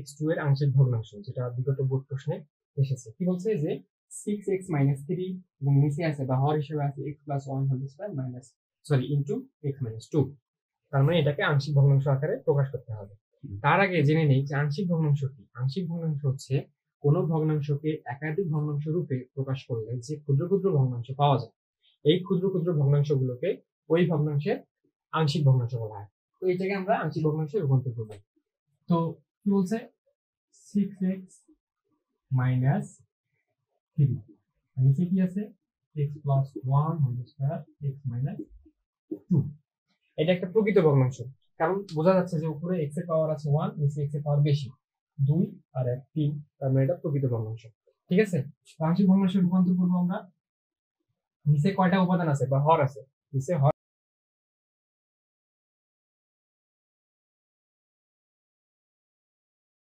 x2 এর আংশিক ভগ্নাংশ, যেটা বিগত বোর্ড প্রশ্নে এসেছে। কি বলছে যে 6x - 3 এবং নিচে আছে বা হর হিসেবে আছে x + 1 whole square minus into x - 2। তার মানে এটাকে আংশিক ভগ্নাংশ আকারে প্রকাশ করতে হবে। তার আগে জেনে নেই যে আংশিক ভগ্নাংশ কি। আংশিক ভগ্নাংশ হচ্ছে কোনো ভগ্নাংশকে একাধিক ভগ্নাংশ রূপে প্রকাশ করলে যে ক্ষুদ্র ক্ষুদ্র ভগ্নাংশ পাওয়া যায়, এই ক্ষুদ্র ক্ষুদ্র ভগ্নাংশগুলোকে ওই ভগ্নাংশের আংশিক ভগ্নাংশ বলা হয়। তো এটাকে আমরা আংশিক ভগ্নাংশে রূপান্তর করব। তো কি বলছে 6x - 3, নিচে কি আছে x + 1 হোল স্কয়ার x - 2। এটা একটা প্রকৃত ভগ্নাংশ, কারণ বোঝা যাচ্ছে যে উপরে x এর পাওয়ার আছে 1, নিচে x এর পাওয়ার বেশি 2 আর 1 3, তার মানে এটা প্রকৃত ভগ্নাংশ। ঠিক আছে, আংশিক ভগ্নাংশে রূপান্তর করব আমরা। নিচে কয়টা উপাদান আছে বা হর আছে, নিচে হর